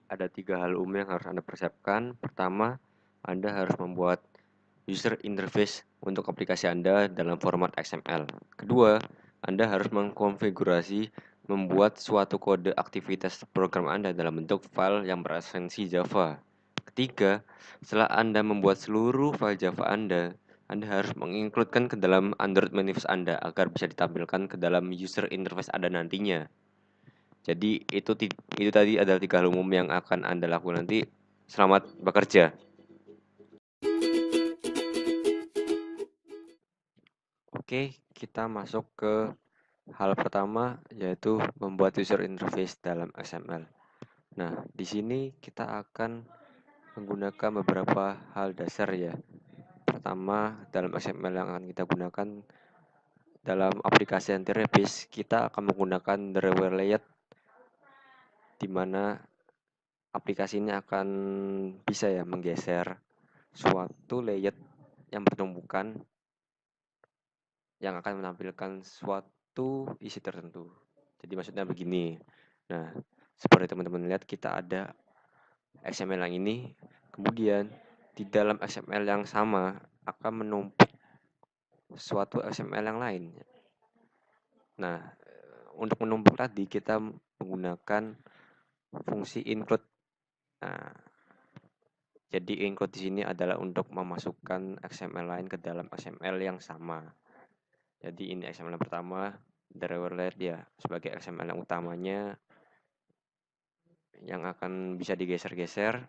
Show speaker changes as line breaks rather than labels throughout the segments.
ada 3 hal umum yang harus Anda persiapkan. Pertama, Anda harus membuat user interface untuk aplikasi Anda dalam format XML. Kedua, Anda harus mengkonfigurasi membuat suatu kode aktivitas program Anda dalam bentuk file yang beresensi Java. Ketiga, setelah Anda membuat seluruh file Java Anda harus mengincludekan ke dalam Android manifest Anda agar bisa ditampilkan ke dalam user interface Anda nantinya. Jadi itu tadi adalah 3 hal umum yang akan Anda lakukan nanti. Selamat bekerja. Oke, kita masuk ke hal pertama yaitu membuat user interface dalam XML. Nah, di sini kita akan menggunakan beberapa hal dasar ya. Pertama, dalam XML yang akan kita gunakan dalam aplikasi anti-rabies, kita akan menggunakan the layout di mana aplikasi ini akan bisa ya menggeser suatu layout yang bertumbukan yang akan menampilkan suatu isi tertentu. Jadi maksudnya begini. Nah, seperti teman-teman lihat kita ada XML yang ini, kemudian di dalam XML yang sama akan menumpuk suatu XML yang lain. Nah, untuk menumpuk tadi kita menggunakan fungsi include. Nah, jadi include di sini adalah untuk memasukkan XML lain ke dalam XML yang sama. Jadi ini XML yang pertama, driver layout ya sebagai XML yang utamanya yang akan bisa digeser-geser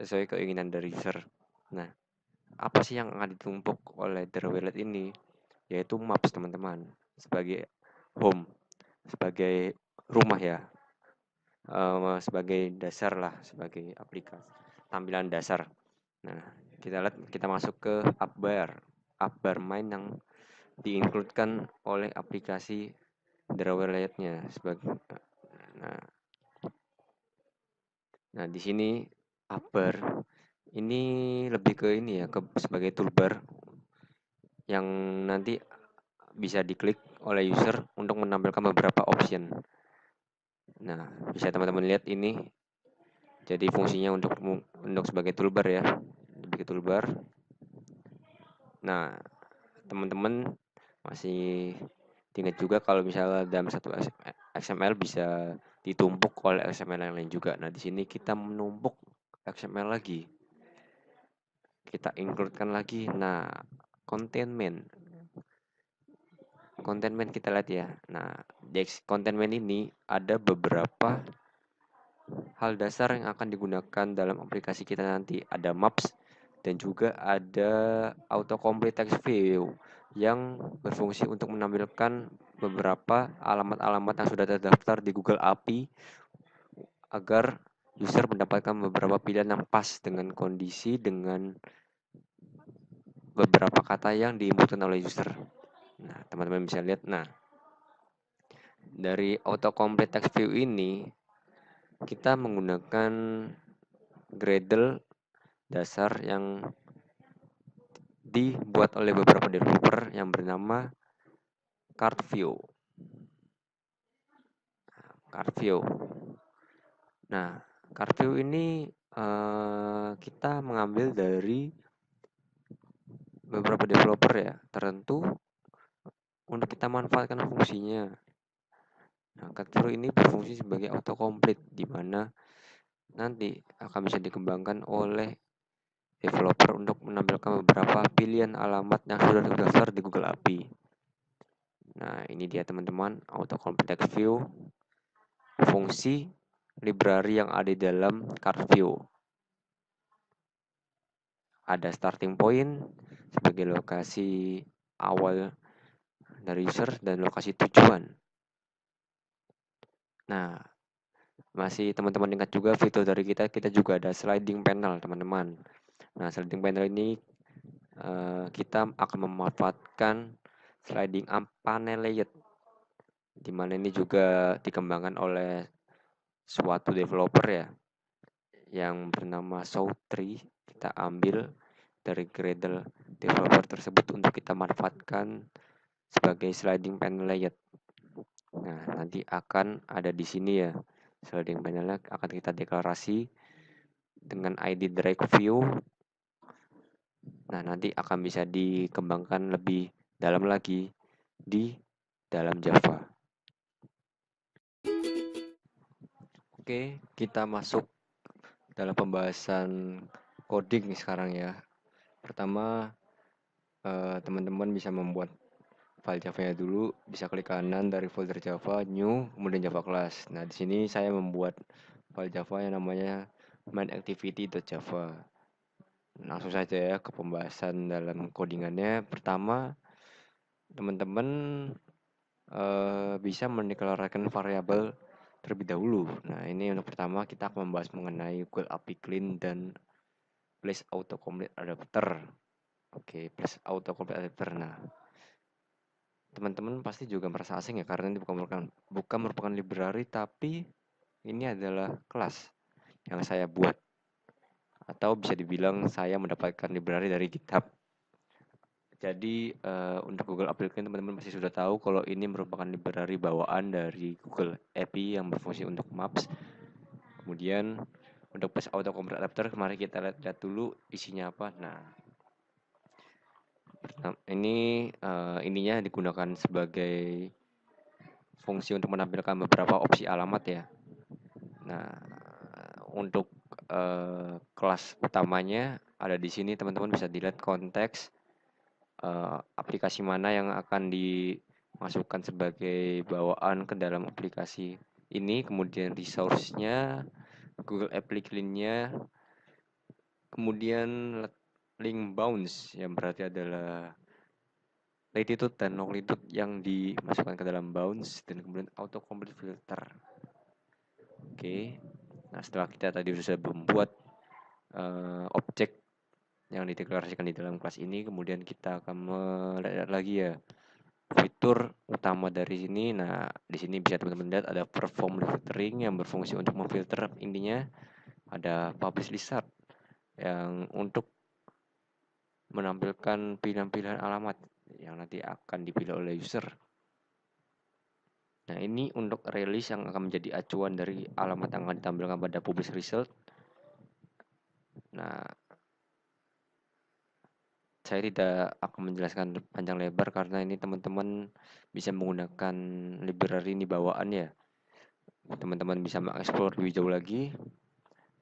sesuai keinginan dari user. Nah, apa sih yang akan ditumpuk oleh driver layout ini? Yaitu maps teman-teman sebagai home, sebagai rumah ya, sebagai dasar lah, sebagai aplikasi tampilan dasar. Nah, kita masuk ke app bar main yang diincludekan oleh aplikasi driver layoutnya sebagai nah, nah di sini app bar ini lebih ke ini ya sebagai toolbar yang nanti bisa diklik oleh user untuk menampilkan beberapa option. Nah, bisa teman-teman lihat ini. Jadi fungsinya untuk sebagai toolbar ya, sebagai toolbar. Nah, teman-teman masih ingat juga kalau misalnya dalam satu XML bisa ditumpuk oleh XML yang lain juga. Nah, di sini kita menumpuk XML lagi. Kita includekan lagi. Nah, containment. Containment kita lihat ya. Nah, di containment ini ada beberapa hal dasar yang akan digunakan dalam aplikasi kita nanti. Ada maps dan juga ada autocomplete text view yang berfungsi untuk menampilkan beberapa alamat-alamat yang sudah terdaftar di Google API agar user mendapatkan beberapa pilihan yang pas dengan kondisi dengan beberapa kata yang diinputkan oleh user. Nah, teman-teman bisa lihat. Nah, dari autocomplete text view ini kita menggunakan Gradle dasar yang dibuat oleh beberapa developer yang bernama CardView. Nah, CardView ini kita mengambil dari beberapa developer ya tertentu untuk kita manfaatkan fungsinya. Nah, CardView ini berfungsi sebagai autocomplete di mana nanti akan bisa dikembangkan oleh developer untuk menampilkan beberapa pilihan alamat yang sudah terdaftar di Google API. Nah, ini dia teman-teman, autocomplete text view, fungsi library yang ada di dalam CardView. Ada starting point sebagai lokasi awal dari user dan lokasi tujuan. Nah, masih teman-teman ingat juga fitur dari kita juga ada sliding panel teman-teman. Nah, sliding panel ini kita akan memanfaatkan sliding panel layout, di mana ini juga dikembangkan oleh suatu developer ya yang bernama Show3. Kita ambil dari Gradle developer tersebut untuk kita manfaatkan sebagai sliding panel layout. Nah, nanti akan ada di sini ya. Sliding panelnya akan kita deklarasi dengan ID drag view. Nah, nanti akan bisa dikembangkan lebih dalam lagi di dalam Java. Oke, kita masuk dalam pembahasan coding sekarang ya. Pertama, teman-teman bisa membuat file Java-nya dulu, bisa klik kanan dari folder Java, new, kemudian Java class. Nah, di sini saya membuat file Java yang namanya mainActivity.java. Langsung saja ya ke pembahasan dalam codingannya. Pertama, teman-teman bisa mendeklarasikan variabel terlebih dahulu. Nah, ini untuk pertama kita akan membahas mengenai Google API Clean dan Place Autocomplete Adapter. Oke, Place Autocomplete Adapter. Nah, teman-teman pasti juga merasa asing ya karena ini bukan merupakan library, tapi ini adalah kelas yang saya buat, atau bisa dibilang saya mendapatkan library dari GitHub. Jadi untuk Google Application teman-teman pasti sudah tahu kalau ini merupakan library bawaan dari Google API yang berfungsi untuk Maps. Kemudian untuk Place Autocomplete Adapter, mari kita lihat dulu isinya apa. Nah, ini ininya digunakan sebagai fungsi untuk menampilkan beberapa opsi alamat ya. Nah, untuk kelas utamanya ada di sini, teman-teman bisa dilihat konteks aplikasi mana yang akan dimasukkan sebagai bawaan ke dalam aplikasi ini, kemudian resource-nya, Google Application-nya, kemudian link bounds yang berarti adalah latitude dan longitude yang dimasukkan ke dalam bounds, dan kemudian autocomplete filter. Oke, nah setelah kita tadi sudah membuat objek yang dideklarasikan di dalam kelas ini, kemudian kita akan melihat lagi ya fitur utama dari sini. Nah, di sini bisa teman-teman lihat ada perform filtering yang berfungsi untuk memfilter, intinya ada publish list yang untuk menampilkan pilihan-pilihan alamat yang nanti akan dipilih oleh user. Nah, ini untuk release yang akan menjadi acuan dari alamat yang akan ditampilkan pada publish result. Nah, saya tidak akan menjelaskan panjang lebar karena ini teman-teman bisa menggunakan library ini bawaan ya. Teman-teman bisa mengeksplor lebih jauh lagi.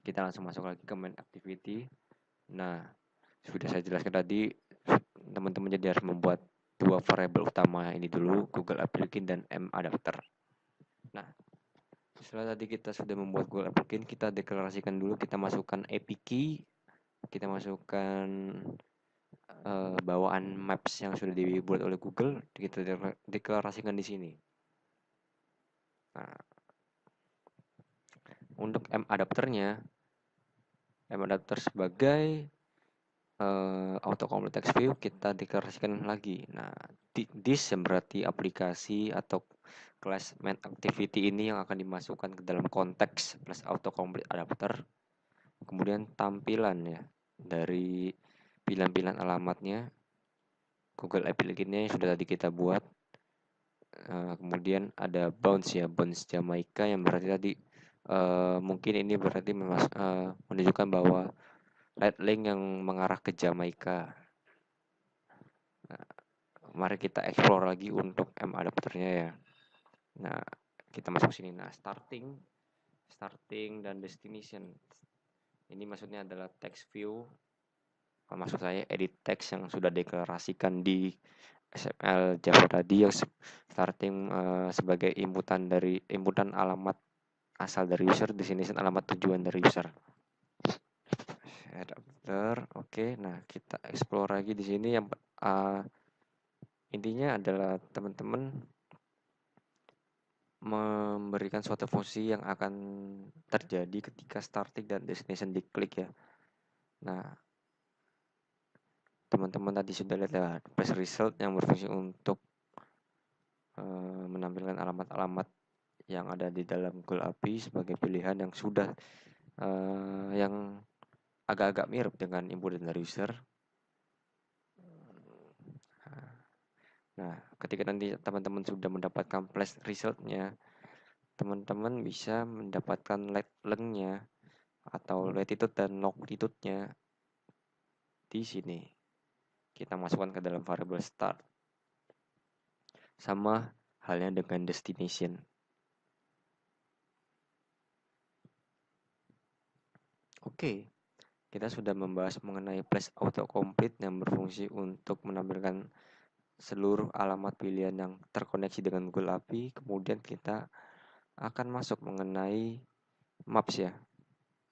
Kita langsung masuk lagi ke main activity. Nah, sudah saya jelaskan tadi, teman-teman jadi harus membuat dua variabel utama ini dulu, Google Application dan M-Adapter. Nah, setelah tadi kita sudah membuat Google Application, kita deklarasikan dulu, kita masukkan API key, kita masukkan bawaan maps yang sudah dibuat oleh Google, kita deklarasikan di sini. Nah, untuk M-adapternya, M-adapter sebagai autocomplete text view kita deklarasikan lagi. Nah, this yang berarti aplikasi atau kelas main activity ini yang akan dimasukkan ke dalam konteks plus autocomplete adapter. Kemudian tampilan ya dari pilihan-pilihan alamatnya, Google Application-nya yang sudah tadi kita buat. Kemudian ada bounce ya, bounce Jamaica yang berarti tadi mungkin ini berarti menunjukkan bahwa right link yang mengarah ke Jamaica. Nah, mari kita explore lagi untuk M adapternya ya. Nah, kita masuk sini. Nah, starting dan destination. Ini maksudnya adalah text view. Maksud saya edit text yang sudah deklarasikan di XML Java tadi yang starting sebagai inputan alamat asal dari user, destination alamat tujuan dari user. Adapter, oke. Nah, kita explore lagi di sini yang intinya adalah teman-teman memberikan suatu fungsi yang akan terjadi ketika starting dan destination diklik ya. Nah, teman-teman tadi sudah lihat ya, place result yang berfungsi untuk menampilkan alamat-alamat yang ada di dalam Google API sebagai pilihan yang sudah yang agak-agak mirip dengan input dari user. Nah, ketika nanti teman-teman sudah mendapatkan place resultnya, teman-teman bisa mendapatkan length-nya atau latitude dan longitude-nya di sini. Kita masukkan ke dalam variable start. Sama halnya dengan destination. Oke, kita sudah membahas mengenai flash autocomplete yang berfungsi untuk menampilkan seluruh alamat pilihan yang terkoneksi dengan Google API. Kemudian kita akan masuk mengenai maps ya.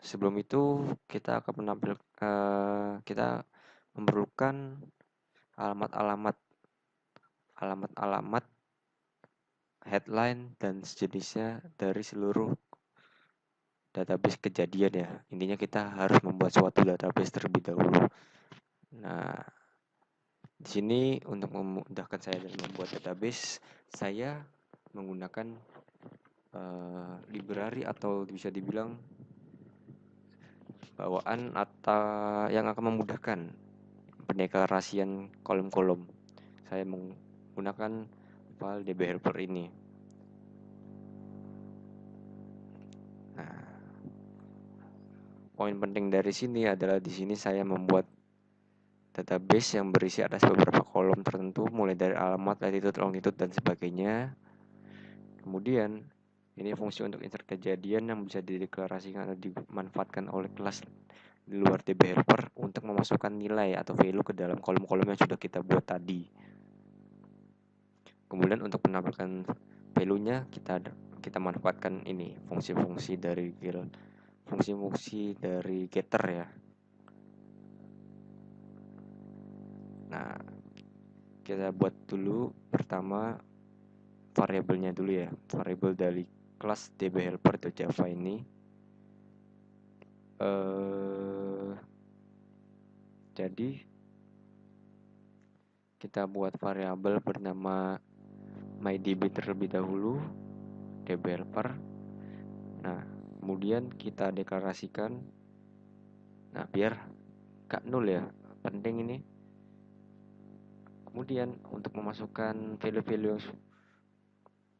Sebelum itu kita akan kita memerlukan alamat-alamat headline dan sejenisnya dari seluruh database kejadian ya. Intinya kita harus membuat suatu database terlebih dahulu. Nah, di sini untuk memudahkan saya dalam membuat database, saya menggunakan library atau bisa dibilang bawaan atau yang akan memudahkan pendeklarasian kolom-kolom. Saya menggunakan file dbhelper ini. Nah, poin penting dari sini adalah di sini saya membuat database yang berisi atas beberapa kolom tertentu, mulai dari alamat, latitude, longitude, dan sebagainya. Kemudian, ini fungsi untuk insert kejadian yang bisa dideklarasikan atau dimanfaatkan oleh kelas di luar dbhelper untuk memasukkan nilai atau value ke dalam kolom-kolom yang sudah kita buat tadi. Kemudian untuk menampilkan value-nya kita manfaatkan ini fungsi-fungsi dari getter ya. Nah, kita buat dulu pertama variabelnya dulu ya, variabel dari kelas dbhelper.java ini. Jadi kita buat variabel bernama mydb terlebih dahulu, dbhelper. Nah, kemudian kita deklarasikan. Nah, biar gak nol ya, penting ini. Kemudian untuk memasukkan value-value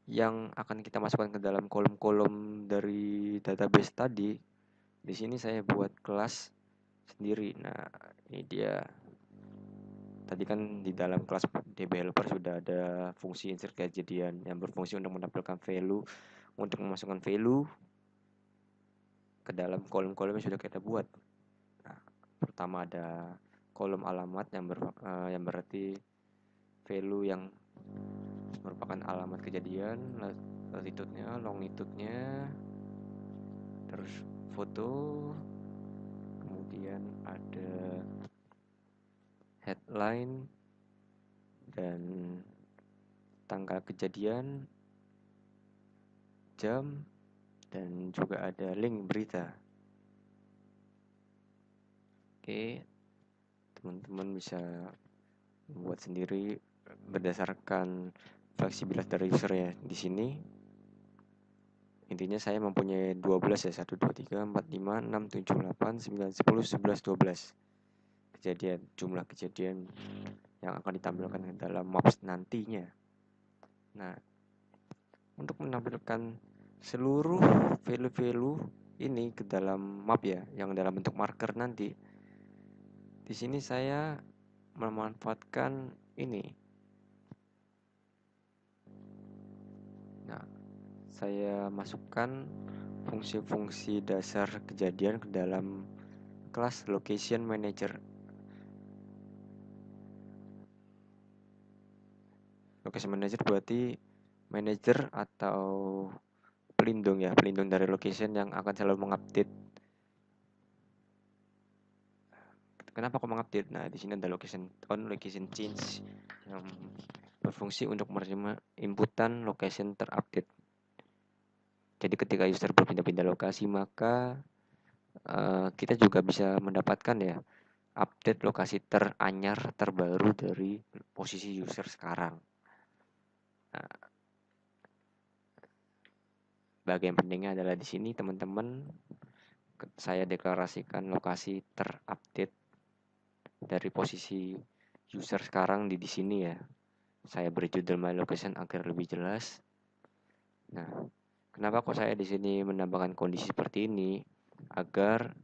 yang akan kita masukkan ke dalam kolom-kolom dari database tadi, di sini saya buat kelas sendiri. Nah, ini dia. Tadi kan di dalam kelas dbhelper sudah ada fungsi insert kejadian yang berfungsi untuk menampilkan value, untuk memasukkan value ke dalam kolom-kolom yang sudah kita buat. Nah, pertama ada kolom alamat yang berarti value yang merupakan alamat kejadian, latitude-nya, longitude-nya, terus foto, kemudian ada headline dan tanggal kejadian, jam, dan juga ada link berita. Oke, teman-teman bisa membuat sendiri berdasarkan fleksibilitas dari user ya. Di sini intinya saya mempunyai 12 ya, 1, 2, 3, 4, 5, 6, 7, 8, 9, 10, 11, 12 kejadian, jumlah kejadian yang akan ditampilkan dalam maps nantinya. Nah, untuk menampilkan seluruh value-value ini ke dalam map ya, yang dalam bentuk marker nanti, di sini saya memanfaatkan ini. Nah, saya masukkan fungsi-fungsi dasar kejadian ke dalam kelas location manager. Location manager berarti manager atau pelindung ya, pelindung dari location yang akan selalu mengupdate. Kenapa kok mengupdate? Nah, di sini ada location on, location change yang berfungsi untuk menerima inputan location terupdate. Jadi ketika user berpindah-pindah lokasi, maka kita juga bisa mendapatkan ya update lokasi teranyar terbaru dari posisi user sekarang. Nah, bagian pentingnya adalah di sini teman-teman, saya deklarasikan lokasi terupdate dari posisi user sekarang di sini ya. Saya beri judul my location agar lebih jelas. Nah, Kenapa kok saya di sini menambahkan kondisi seperti ini? Agar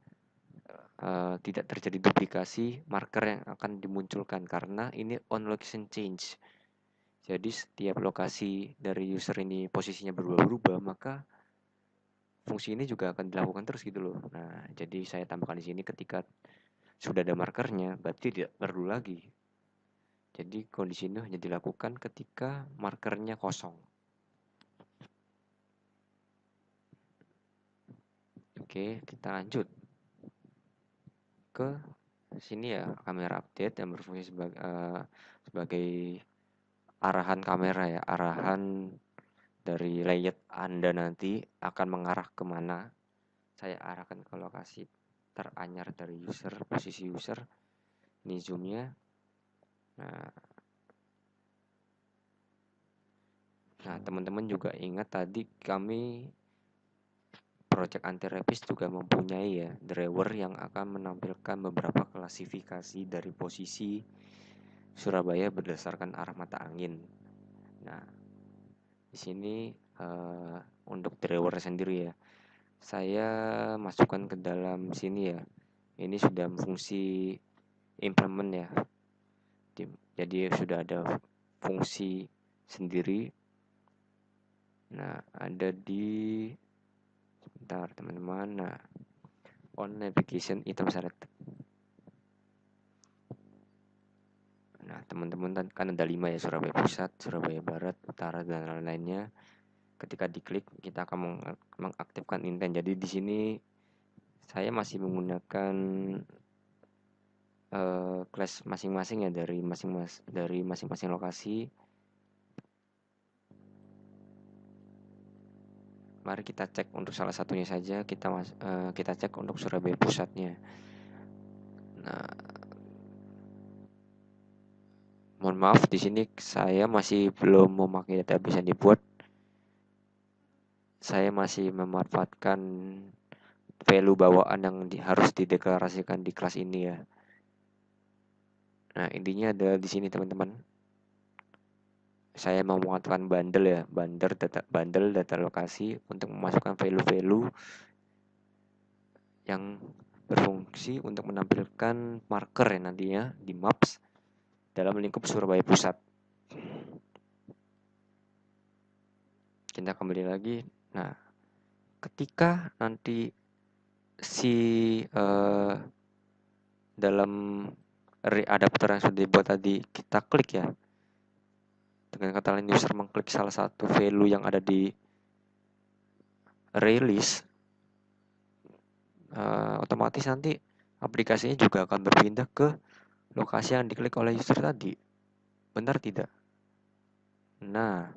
tidak terjadi duplikasi marker yang akan dimunculkan, karena ini on location change. Jadi setiap lokasi dari user ini posisinya berubah-ubah, maka fungsi ini juga akan dilakukan terus gitu loh. Nah, jadi saya tambahkan di sini ketika sudah ada markernya, berarti tidak perlu lagi. Jadi kondisi ini hanya dilakukan ketika markernya kosong. Oke, kita lanjut ke sini ya, kamera update yang berfungsi sebagai arahan kamera ya, arahan dari layout Anda nanti akan mengarah kemana. Saya arahkan ke lokasi teranyar dari user, posisi user, ini zoomnya. Nah, teman-teman juga ingat tadi kami Project Anti-Rabies juga mempunyai ya driver yang akan menampilkan beberapa klasifikasi dari posisi Surabaya berdasarkan arah mata angin. Nah, di sini untuk driver sendiri ya, saya masukkan ke dalam sini ya. Ini sudah fungsi implement ya. Jadi sudah ada fungsi sendiri. Nah, ada di sebentar teman-teman. Nah, on navigation item select. Nah, teman-teman kan ada 5 ya, Surabaya Pusat, Surabaya Barat, Utara, dan lain-lainnya. Ketika diklik, kita akan mengaktifkan intent. Jadi di sini saya masih menggunakan class masing-masing ya dari masing-masing lokasi. Mari kita cek untuk salah satunya saja. Kita cek untuk Surabaya Pusatnya. Nah, mohon maaf di sini saya masih belum memakai database yang dibuat. Saya masih memanfaatkan value bawaan yang harus dideklarasikan di kelas ini ya. Nah, intinya ada di sini teman-teman. Saya mau memanfaatkan bundle ya, bundle data lokasi untuk memasukkan value-value yang berfungsi untuk menampilkan marker ya nantinya di maps dalam lingkup Surabaya Pusat. Kita kembali lagi. Nah, ketika nanti si dalam array adapter yang sudah dibuat tadi kita klik ya, dengan kata lain user mengklik salah satu value yang ada di array list, otomatis nanti aplikasinya juga akan berpindah ke lokasi yang diklik oleh user tadi. Benar tidak? Nah,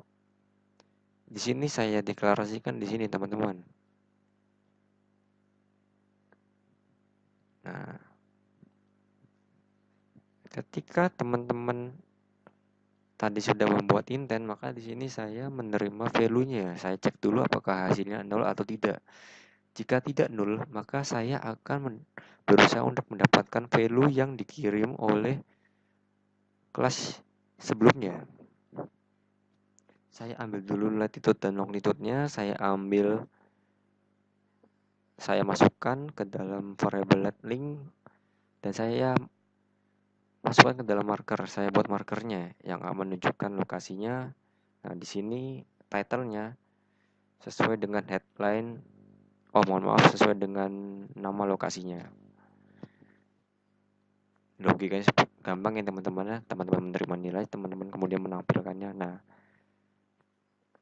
di sini saya deklarasikan di sini teman-teman. Nah, ketika teman-teman tadi sudah membuat intent, maka di sini saya menerima value-nya. Saya cek dulu apakah hasilnya 0 atau tidak. Jika tidak 0, maka saya akan berusaha untuk mendapatkan value yang dikirim oleh kelas sebelumnya. Saya ambil dulu latitude dan longitude-nya, saya masukkan ke dalam variable link, dan saya masukkan ke dalam marker. Saya buat markernya yang akan menunjukkan lokasinya. Nah, di sini title-nya sesuai dengan headline. Mohon maaf, sesuai dengan nama lokasinya. Logikanya gampang ya teman-teman ya. Teman-teman menerima nilai, teman-teman kemudian menampilkannya. Nah,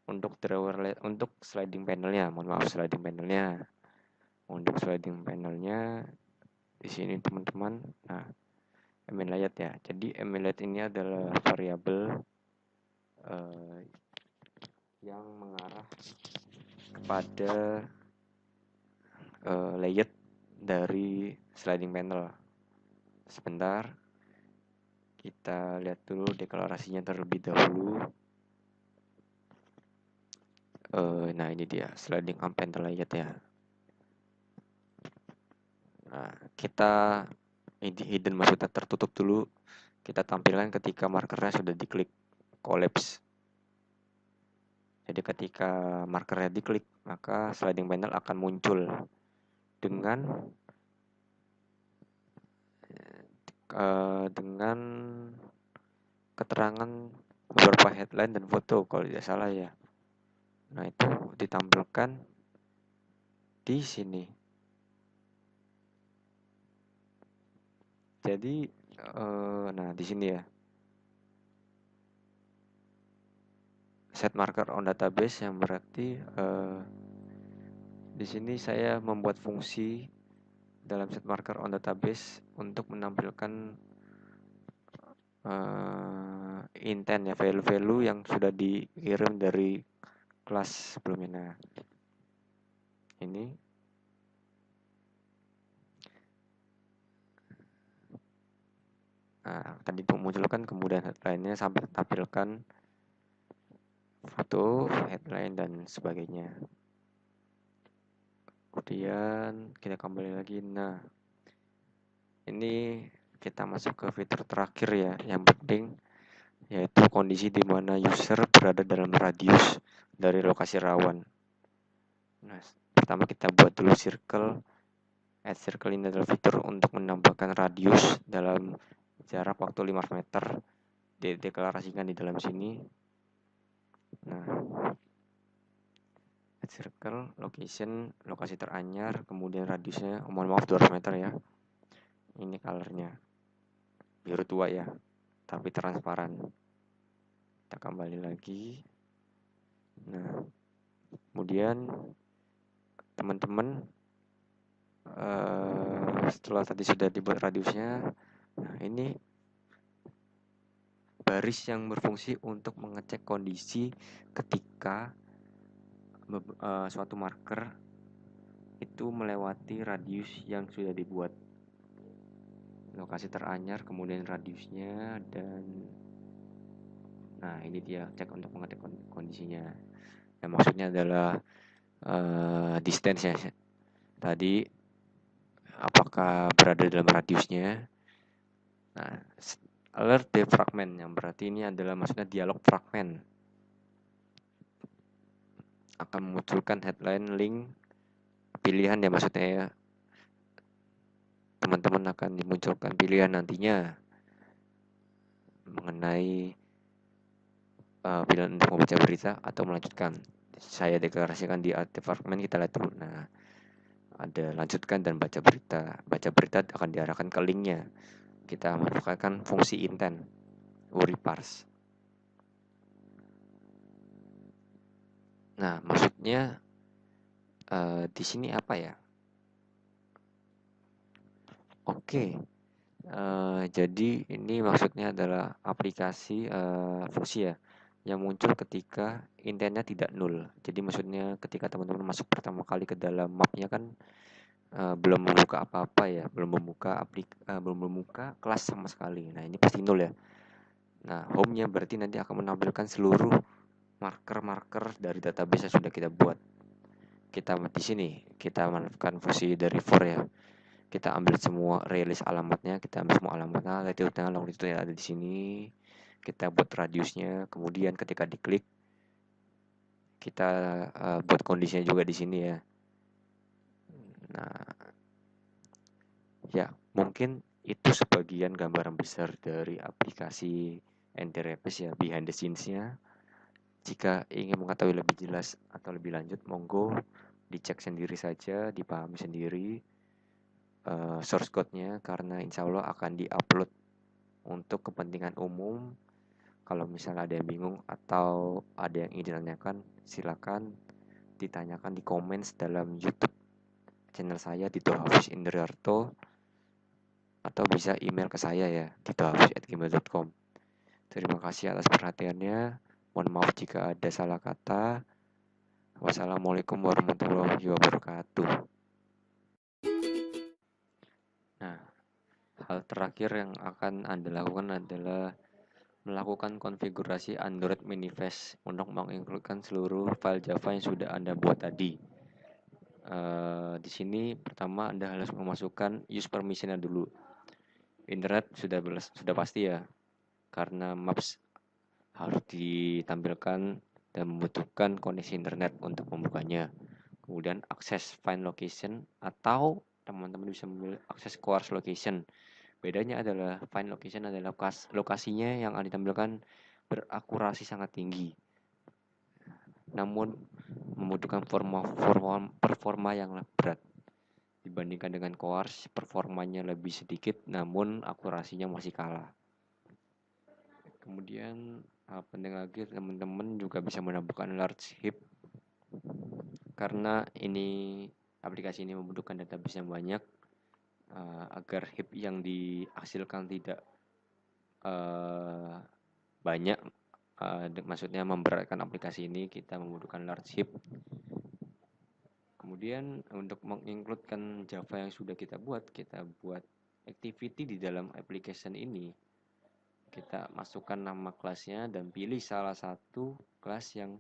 untuk sliding panelnya, mohon maaf, sliding panelnya. Untuk sliding panelnya di sini teman-teman. Nah, element layout ya. Jadi element layout ini adalah variabel yang mengarah kepada layout dari sliding panel. Sebentar, kita lihat dulu deklarasinya terlebih dahulu. Nah, ini dia sliding panel layout ya. Nah, kita hidden maksudnya tertutup dulu. Kita tampilkan ketika markernya sudah diklik collapse. Jadi ketika markernya diklik, maka sliding panel akan muncul dengan dengan keterangan beberapa headline dan foto kalau tidak salah ya. Nah, itu ditampilkan di sini. Jadi nah di sini ya. Set marker on database yang berarti di sini saya membuat fungsi dalam set marker on database untuk menampilkan intent ya, value-value yang sudah dikirim dari kelas sebelumnya. Nah, ini tadi memunculkan, kemudian headline-nya sampai tampilkan foto, headline dan sebagainya. Kemudian kita kembali lagi. Nah, ini kita masuk ke fitur terakhir ya, yang penting yaitu kondisi di mana user berada dalam radius dari lokasi rawan. Nah, pertama kita buat dulu circle. Add circle ini adalah fitur untuk menambahkan radius dalam jarak waktu 5 meter. Dideklarasikan di dalam sini. Nah, add circle, location, lokasi teranyar, kemudian radiusnya, mohon maaf 200 meter ya. Ini colornya biru tua ya, tapi transparan. Kita kembali lagi. Nah, kemudian teman-teman setelah tadi sudah dibuat radiusnya, nah ini baris yang berfungsi untuk mengecek kondisi ketika suatu marker itu melewati radius yang sudah dibuat. Lokasi teranyar, kemudian radiusnya, dan nah ini dia cek untuk mengecek kondisinya. Yang maksudnya adalah distance ya. Tadi apakah berada dalam radiusnya. Nah, alert defragment yang berarti ini adalah maksudnya dialog fragment akan memunculkan headline, link, pilihan ya, maksudnya ya. Teman-teman akan dimunculkan pilihan nantinya mengenai pilihan untuk membaca berita atau melanjutkan. Saya deklarasikan di defragment, kita lihat dulu. Nah, ada lanjutkan dan baca berita. Baca berita akan diarahkan ke linknya. Kita manfaatkan fungsi intent parse. Nah, maksudnya di sini apa ya? Oke, jadi ini maksudnya adalah aplikasi fungsi ya yang muncul ketika intentnya tidak nul. Jadi maksudnya ketika teman-teman masuk pertama kali ke dalam mapnya kan belum membuka apa-apa ya, belum membuka kelas sama sekali. Nah, ini pasti nul ya. Nah, home-nya berarti nanti akan menampilkan seluruh marker-marker dari database yang sudah kita buat. Kita di sini kita manfaatkan fungsi dari for ya. Kita ambil semua release alamatnya, kita ambil semua alamatnya, latitude-nya, longitude-nya ada di sini. Kita buat radiusnya, kemudian ketika diklik kita buat kondisinya juga di sini ya. Nah, ya mungkin itu sebagian gambaran besar dari aplikasi NTRFS ya, behind the scenes-nya. Jika ingin mengetahui lebih jelas atau lebih lanjut, monggo dicek sendiri saja, dipahami sendiri source code-nya, karena insya Allah akan di-upload untuk kepentingan umum. Kalau misalnya ada yang bingung atau ada yang ingin ditanyakan, silakan ditanyakan di comments dalam YouTube channel saya, Dito Hafiz Indriarto, atau bisa email ke saya ya, ditohafiz@gmail.com. Terima kasih atas perhatiannya. Mohon maaf jika ada salah kata. Wassalamualaikum warahmatullahi wabarakatuh. Nah, hal terakhir yang akan Anda lakukan adalah melakukan konfigurasi Android Manifest untuk mengincludekan seluruh file Java yang sudah Anda buat tadi. Di sini pertama Anda harus memasukkan use permission-nya dulu. Internet sudah pasti ya, karena maps harus ditampilkan dan membutuhkan koneksi internet untuk membukanya. Kemudian akses find location atau teman-teman bisa memilih akses coarse location. Bedanya adalah find location adalah lokasinya yang ditampilkan berakurasi sangat tinggi, namun membutuhkan performa yang berat. Dibandingkan dengan coarse, performanya lebih sedikit, namun akurasinya masih kalah. Kemudian penting lagi teman-teman juga bisa menambahkan large heap, karena aplikasi ini membutuhkan database yang banyak, agar heap yang dihasilkan tidak banyak, maksudnya memberatkan aplikasi ini, kita membutuhkan large heap. Kemudian untuk mengincludekan Java yang sudah kita buat activity di dalam application ini. Kita masukkan nama kelasnya dan pilih salah satu kelas yang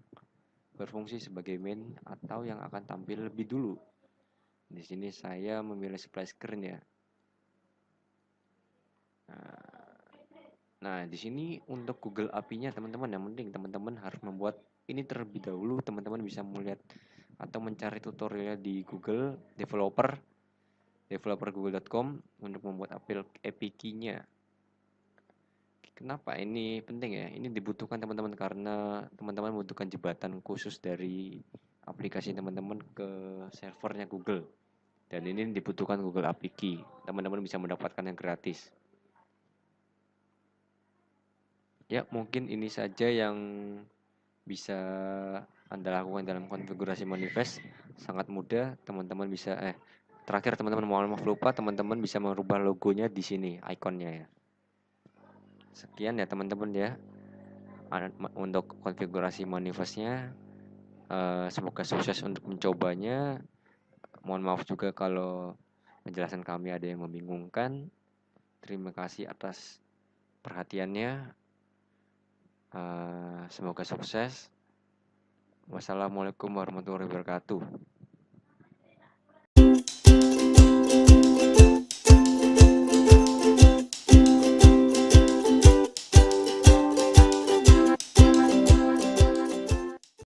berfungsi sebagai main atau yang akan tampil lebih dulu. Di sini saya memilih splash screen ya. Nah, di sini untuk Google API-nya teman-teman, yang penting teman-teman harus membuat ini terlebih dahulu. Teman-teman bisa melihat atau mencari tutorialnya di Google developer.google.com untuk membuat API key-nya. Kenapa ini penting ya? Ini dibutuhkan teman-teman karena teman-teman membutuhkan jembatan khusus dari aplikasi teman-teman ke servernya Google. Dan ini dibutuhkan Google API Key. Teman-teman bisa mendapatkan yang gratis. Ya, mungkin ini saja yang bisa Anda lakukan dalam konfigurasi manifest. Sangat mudah, teman-teman bisa terakhir teman-teman, mohon maaf lupa, teman-teman bisa merubah logonya di sini, ikonnya ya. Sekian ya teman-teman ya untuk konfigurasi manifestnya. Semoga sukses untuk mencobanya. Mohon maaf juga kalau penjelasan kami ada yang membingungkan. Terima kasih atas perhatiannya. Semoga sukses. Wassalamualaikum warahmatullahi wabarakatuh.